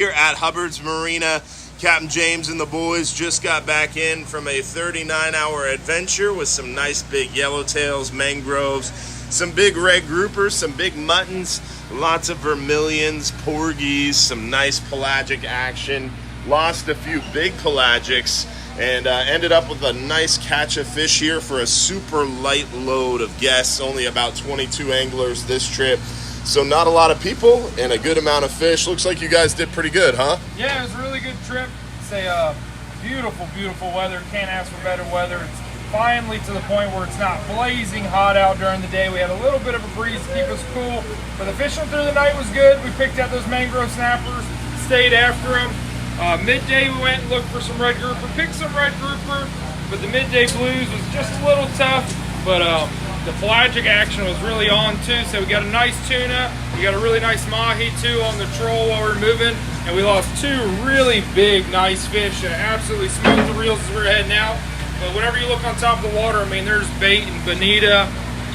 Here at Hubbard's Marina, Captain James and the boys just got back in from a 39-hour adventure with some nice big yellowtails, mangroves, some big red groupers, some big muttons, lots of vermilions, porgies, some nice pelagic action. Lost a few big pelagics and ended up with a nice catch of fish here for a super light load of guests, only about 22 anglers this trip. So not a lot of people and a good amount of fish. Looks like you guys did pretty good, huh? Yeah, it was a really good trip. It's a beautiful, beautiful weather. Can't ask for better weather. It's finally to the point where it's not blazing hot out during the day. We had a little bit of a breeze to keep us cool, but the fishing through the night was good. We picked out those mangrove snappers, stayed after them. Midday we went and looked for some red grouper, picked some red grouper, but the midday blues was just a little tough. But the pelagic action was really on too, so we got a nice tuna, we got a really nice mahi too on the troll while we were moving, and we lost two really big, nice fish and absolutely smoked the reels as we were heading out. But whenever you look on top of the water, I mean, there's bait and bonita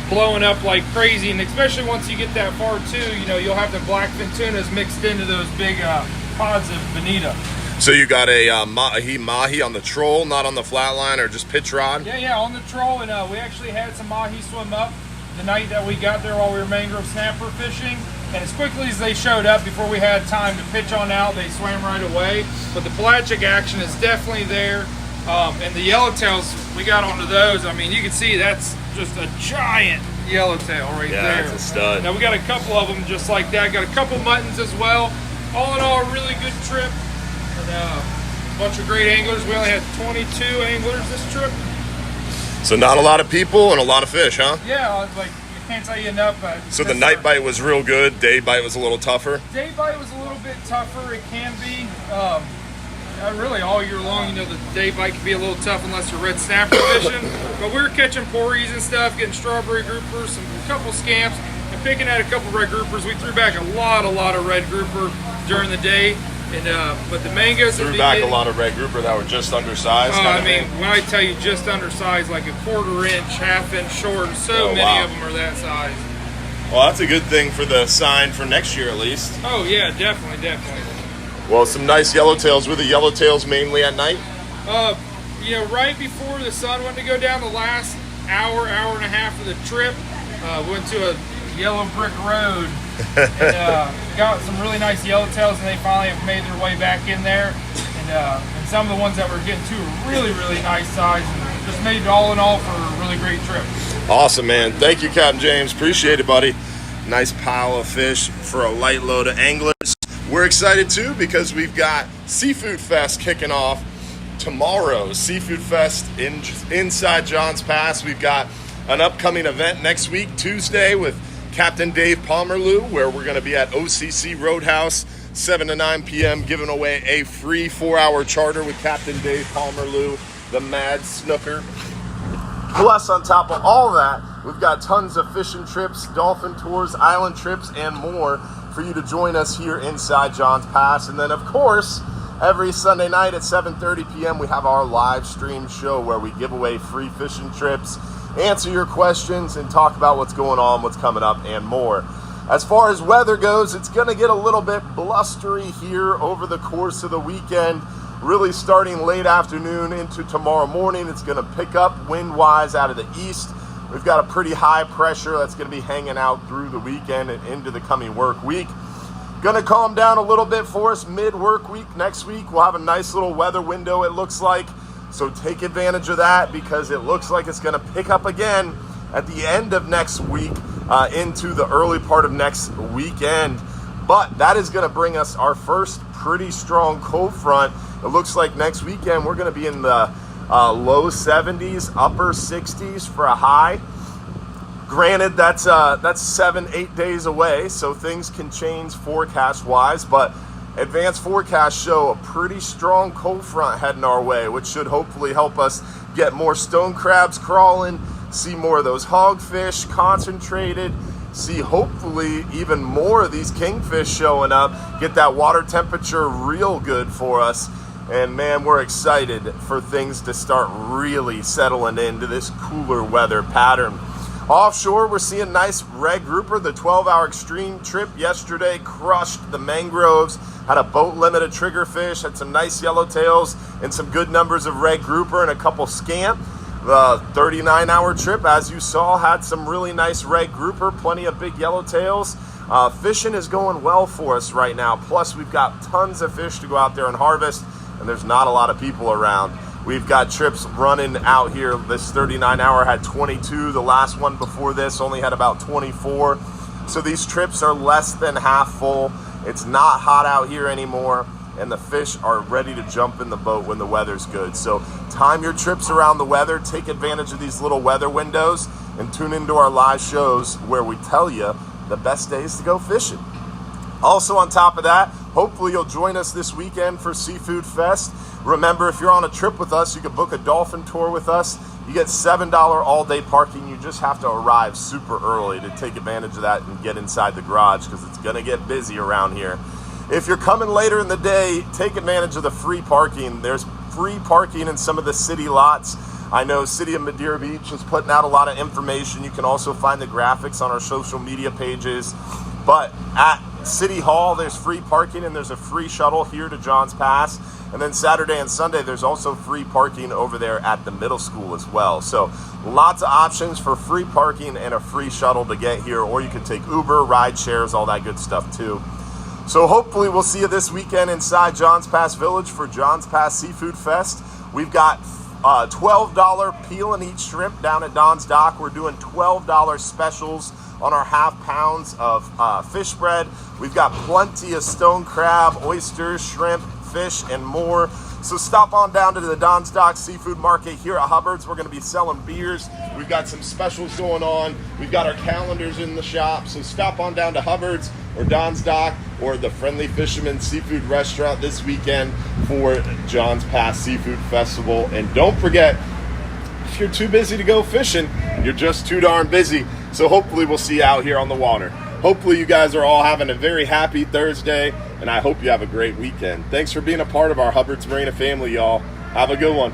blowing up like crazy, and especially once you get that far too, you know, you'll have the blackfin tunas mixed into those big pods of bonita. So you got a mahi on the troll, not on the flatline or just pitch rod? Yeah, on the troll, and we actually had some mahi swim up the night that we got there while we were mangrove snapper fishing, and as quickly as they showed up before we had time to pitch on out, they swam right away. But the pelagic action is definitely there, and the yellowtails, we got onto those. I mean, you can see that's just a giant yellowtail right there. Yeah, that's a stud. Now we got a couple of them just like that, got a couple muttons as well. All in all, a really good trip. And a bunch of great anglers. We only had 22 anglers this trip. So not a lot of people and a lot of fish, huh? Yeah, like you can't tell you enough. So the night bite was real good. Day bite was a little tougher. Day bite was a little bit tougher. It can be. Really all year long, you know, the day bite can be a little tough unless you're red snapper fishing. But we were catching porgies and stuff, getting strawberry groupers, a couple scamps, and picking at a couple red groupers. We threw back a lot of red grouper during the day. And, but the mangoes threw back a lot of red grouper that were just undersized. I mean, when I tell you just undersized, like a quarter-inch, half-inch short, so many of them are that size. Well, that's a good thing for the sign for next year at least. Oh yeah, definitely. Well, some nice yellowtails. Were the yellowtails mainly at night? You know, right before the sun went to go down, the last hour and a half of the trip, went to a yellow brick road and got some really nice yellowtails, and they finally have made their way back in there. And some of the ones that we're getting to are really nice size, and just made it all in all for a really great trip. Awesome, man. Thank you, Captain James. Appreciate it, buddy. Nice pile of fish for a light load of anglers. We're excited too because we've got Seafood Fest kicking off tomorrow. Seafood Fest inside Johns Pass. We've got an upcoming event next week, Tuesday, with Captain Dave Pomerleau, where we're going to be at OCC Roadhouse, 7 to 9 p.m., giving away a free 4-hour charter with Captain Dave Pomerleau, the Mad Snooker. Plus, on top of all that, we've got tons of fishing trips, dolphin tours, island trips, and more for you to join us here inside Johns Pass. And then, of course, every Sunday night at 7:30 p.m., we have our live stream show where we give away free fishing trips, answer your questions, and talk about what's going on, what's coming up, and more. As far as weather goes, it's going to get a little bit blustery here over the course of the weekend. Really starting late afternoon into tomorrow morning, it's going to pick up wind-wise out of the east. We've got a pretty high pressure that's going to be hanging out through the weekend and into the coming work week. Going to calm down a little bit for us mid-work week. Next week, we'll have a nice little weather window, it looks like. So take advantage of that because it looks like it's going to pick up again at the end of next week into the early part of next weekend. But that is going to bring us our first pretty strong cold front. It looks like next weekend we're going to be in the low 70s, upper 60s for a high. Granted, that's 7-8 days away, so things can change forecast-wise, but advanced forecasts show a pretty strong cold front heading our way, which should hopefully help us get more stone crabs crawling, see more of those hogfish concentrated, see hopefully even more of these kingfish showing up, get that water temperature real good for us. And man, we're excited for things to start really settling into this cooler weather pattern. Offshore, we're seeing nice red grouper. The 12-hour extreme trip yesterday crushed the mangroves. Had a boat limit of triggerfish, had some nice yellowtails, and some good numbers of red grouper and a couple scamp. The 39-hour trip, as you saw, had some really nice red grouper, plenty of big yellowtails. Fishing is going well for us right now. Plus, we've got tons of fish to go out there and harvest, and there's not a lot of people around. We've got trips running out here. This 39-hour had 22. The last one before this only had about 24. So these trips are less than half full. It's not hot out here anymore, and the fish are ready to jump in the boat when the weather's good. So time your trips around the weather, take advantage of these little weather windows, and tune into our live shows where we tell you the best days to go fishing. Also on top of that, hopefully you'll join us this weekend for Seafood Fest. Remember, if you're on a trip with us, you can book a dolphin tour with us. You get $7 all-day parking. You just have to arrive super early to take advantage of that and get inside the garage because it's going to get busy around here. If you're coming later in the day, take advantage of the free parking. There's free parking in some of the city lots. I know City of Madeira Beach is putting out a lot of information. You can also find the graphics on our social media pages. But at City Hall, there's free parking and there's a free shuttle here to Johns Pass. And then Saturday and Sunday, there's also free parking over there at the middle school as well. So lots of options for free parking and a free shuttle to get here. Or you can take Uber, ride shares, all that good stuff too. So hopefully we'll see you this weekend inside Johns Pass Village for Johns Pass Seafood Fest. We've got $12 peel and eat shrimp down at Don's Dock. We're doing $12 specials on our half pounds of fish bread. We've got plenty of stone crab, oysters, shrimp, fish, and more. So stop on down to the Don's Dock Seafood Market here at Hubbard's. We're going to be selling beers. We've got some specials going on. We've got our calendars in the shop. So stop on down to Hubbard's or Don's Dock or the Friendly Fisherman Seafood Restaurant this weekend for Johns Pass Seafood Festival. And don't forget, if you're too busy to go fishing, you're just too darn busy. So hopefully we'll see you out here on the water. Hopefully you guys are all having a very happy Thursday, and I hope you have a great weekend. Thanks for being a part of our Hubbard's Marina family, y'all. Have a good one.